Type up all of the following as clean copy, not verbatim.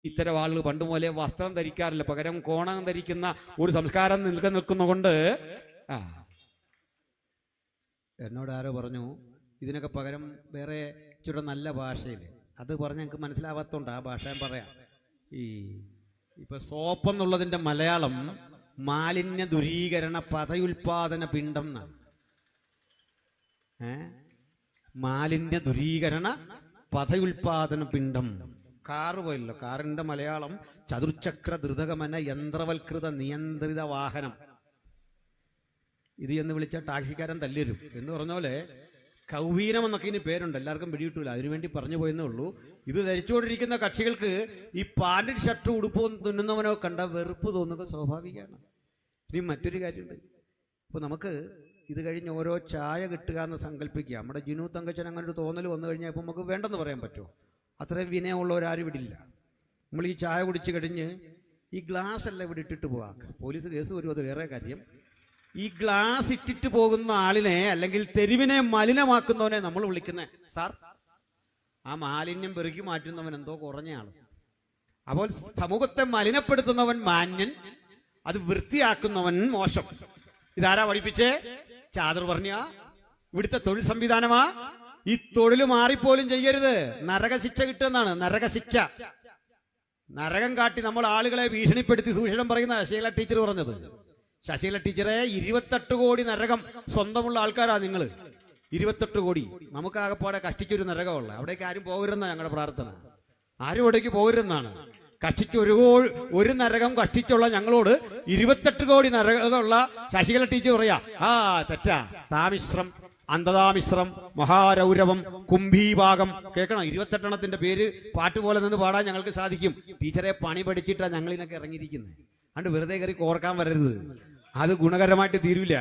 ഇത്തരം ആളുകൾ പണ്ട് പോലെ വസ്ത്രം ധരിക്കാറില്ല, പകരം കോണം ധരിക്കുന്ന ഒരു സംസ്കാരം നിൽക്കുന്നതുകൊണ്ട് എന്നോട് ആരോ പറഞ്ഞു ഇതിനൊക്കെ പകരം വേറെ ഇച്ചിരി നല്ല ഭാഷയിൽ അത് പറഞ്ഞ് ഞങ്ങൾക്ക് മനസ്സിലാവാത്തതുകൊണ്ട് ആ ഭാഷ ഞാൻ പറയാം. ഇപ്പൊ സോപ്പ് എന്നുള്ളതിന്റെ മലയാളം മാലിന്യ ദുരീകരണ പദയുൽപാദന പിണ്ഡം എന്നാണ്. മാലിന്യ ദുരീകരണ പദയുൽപാദന പിണ്ഡം. കാറ് പോയല്ലോ, കാറിന്റെ മലയാളം ചതുർചക്ര ധൃതഗമന യന്ത്രവൽകൃത നിയന്ത്രിത വാഹനം. ഇത് എന്ന് വിളിച്ച ടാക്സിക്കാരൻ തല്ലിരും എന്ന് പറഞ്ഞ പോലെ കൗവീനം എന്നൊക്കെ ഇനി പേരുണ്ട്, എല്ലാവർക്കും പിടികിട്ടൂല, അതിനുവേണ്ടി പറഞ്ഞു പോയെന്നേ ഉള്ളൂ. ഇത് ധരിച്ചുകൊണ്ടിരിക്കുന്ന കക്ഷികൾക്ക് ഈ പാന്റും ഷർട്ടും ഉടുപ്പും തുന്നുന്നവനോ കണ്ട വെറുപ്പ് തോന്നുക സ്വാഭാവികമാണ്. ഇനി മറ്റൊരു കാര്യമുണ്ട്. അപ്പോൾ നമുക്ക് ഇത് കഴിഞ്ഞ് ഓരോ ചായ കിട്ടുക എന്ന് സങ്കല്പിക്കുക. നമ്മുടെ ജിനു തങ്കച്ചൻ അങ്ങനെ ഒരു തോന്നൽ വന്നു കഴിഞ്ഞാൽ ഇപ്പം നമുക്ക് വേണ്ടെന്ന് പറയാൻ പറ്റുമോ? അത്രയും വിനയമുള്ളവരാരും വിടില്ല. നമ്മൾ ഈ ചായ കുടിച്ച് കഴിഞ്ഞ് ഈ ഗ്ലാസ് എല്ലാം ഇവിടെ ഇട്ടിട്ട് പോവാം. പോലീസ് കേസ് വരും, അത് വേറെ കാര്യം. ഈ ഗ്ലാസ് ഇട്ടിട്ട് പോകുന്ന ആളിനെ അല്ലെങ്കിൽ തെരുവിനെ മലിനമാക്കുന്നവനെ നമ്മൾ വിളിക്കുന്നത് സാർ. ആ മാലിന്യം പെറുക്കി മാറ്റുന്നവൻ എന്തോ കുറഞ്ഞ ആൾ. അപ്പോൾ സമൂഹത്തെ മലിനപ്പെടുത്തുന്നവൻ മാന്യൻ, അത് വൃത്തിയാക്കുന്നവൻ മോശം. ഇതാരാ പഠിപ്പിച്ചേ? ചാദർ പറഞ്ഞ ഇവിടുത്തെ തൊഴിൽ സംവിധാനമാ. ഈ തൊഴിൽ മാറിപ്പോലും ചെയ്യരുത്, നരകശിക്ഷ കിട്ടുന്നതാണ്. നരകശിക്ഷ, നരകം കാട്ടി നമ്മൾ ആളുകളെ ഭീഷണിപ്പെടുത്തി സൂക്ഷിക്കണം പറയുന്ന ശശീല ടീച്ചർ പറഞ്ഞത്. ശശീല ടീച്ചറെ 28 കോടി നരകം സ്വന്തമുള്ള ആൾക്കാരാ നിങ്ങൾ. 28 കോടി നമുക്ക് ആകെപ്പാടെ കഷ്ടിച്ചൊരു നരകമുള്ള. അവിടേക്ക് ആരും പോകരുതെന്നാണ് ഞങ്ങളുടെ പ്രാർത്ഥന. ആരും അവിടേക്ക് പോകരുതെന്നാണ്. കഷ്ടിച്ച് ഒരു നരകം കഷ്ടിച്ചുള്ള ഞങ്ങളോട് 28 കോടി നരകമുള്ള ശശികല ടീച്ചർ പറയാ തെറ്റാ. താമിശ്രം, അന്ധതാമിശ്രം, മഹാരൗരവം, കുംഭീഭാഗം കേൾക്കണം. 28 പേര് പാട്ട് പോലെ നിന്ന് പാടാൻ ഞങ്ങൾക്ക് സാധിക്കും. ടീച്ചറെ പണി പഠിച്ചിട്ടാണ് ഞങ്ങൾ ഇതിനൊക്കെ ഇറങ്ങിയിരിക്കുന്നത്. അതുകൊണ്ട് വെറുതെ കയറി കോർക്കാൻ വരരുത്, അത് ഗുണകരമായിട്ട് തീരൂല.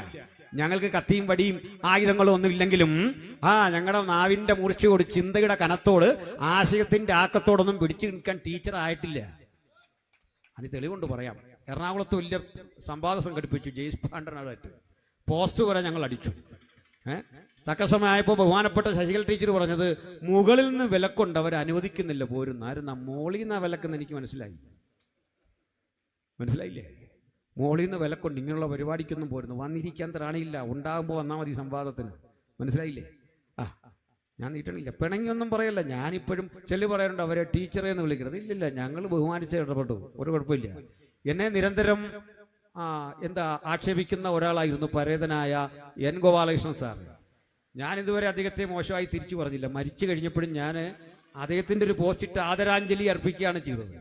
ഞങ്ങൾക്ക് കത്തിയും വടിയും ആയുധങ്ങളും ഒന്നും ഇല്ലെങ്കിലും ഞങ്ങളുടെ നാവിന്റെ മൂർച്ചയോട്, ചിന്തയുടെ കനത്തോട്, ആശയത്തിന്റെ ആക്കത്തോടൊന്നും പിടിച്ചു നിൽക്കാൻ ടീച്ചർ ആയിട്ടില്ല. അതിന് തെളിവുകൊണ്ട് പറയാം. എറണാകുളത്ത് വലിയ സംവാദം സംഘടിപ്പിച്ചു ജെയ്സ് പാണ്ഡനായിട്ട്. പോസ്റ്റ് വരെ ഞങ്ങൾ അടിച്ചു. തക്ക സമയമായപ്പോൾ ബഹുമാനപ്പെട്ട ശശികല ടീച്ചർ പറഞ്ഞത് മുകളിൽ നിന്ന് വിലക്കൊണ്ട് അവർ അനുവദിക്കുന്നില്ല പോരുന്ന. ആരും മോളിൽ നിന്നാ വിലക്കെന്ന് എനിക്ക് മനസ്സിലായില്ലേ? മോളിൽ നിന്ന് വിലക്കൊണ്ട് ഇങ്ങനെയുള്ള പരിപാടിക്കൊന്നും പോരുന്നു. വന്നിരിക്കാൻ ത്രാണിയില്ല, ഉണ്ടാകുമ്പോൾ വന്നാൽ മതി സംവാദത്തിന്. മനസ്സിലായില്ലേ? ഞാൻ നീട്ടണില്ല, പിണങ്ങിയൊന്നും പറയല്ല. ഞാനിപ്പോഴും പറയാറുണ്ട് അവരെ ടീച്ചറെ എന്ന് വിളിക്കരുത്. ഇല്ലില്ല, ഞങ്ങൾ ബഹുമാനിച്ച് ഇടപെട്ടു, ഒരു കുഴപ്പമില്ല. എന്നെ നിരന്തരം ആക്ഷേപിക്കുന്ന ഒരാളായിരുന്നു പരേതനായ എൻ ഗോപാലകൃഷ്ണൻ സാർ. ഞാൻ ഇതുവരെ അദ്ദേഹത്തെ മോശമായി തിരിച്ചു പറഞ്ഞില്ല. മരിച്ചു കഴിഞ്ഞപ്പോഴും ഞാൻ അദ്ദേഹത്തിൻ്റെ ഒരു പോസ്റ്റിട്ട് ആദരാഞ്ജലി അർപ്പിക്കുകയാണ് ചെയ്തത്.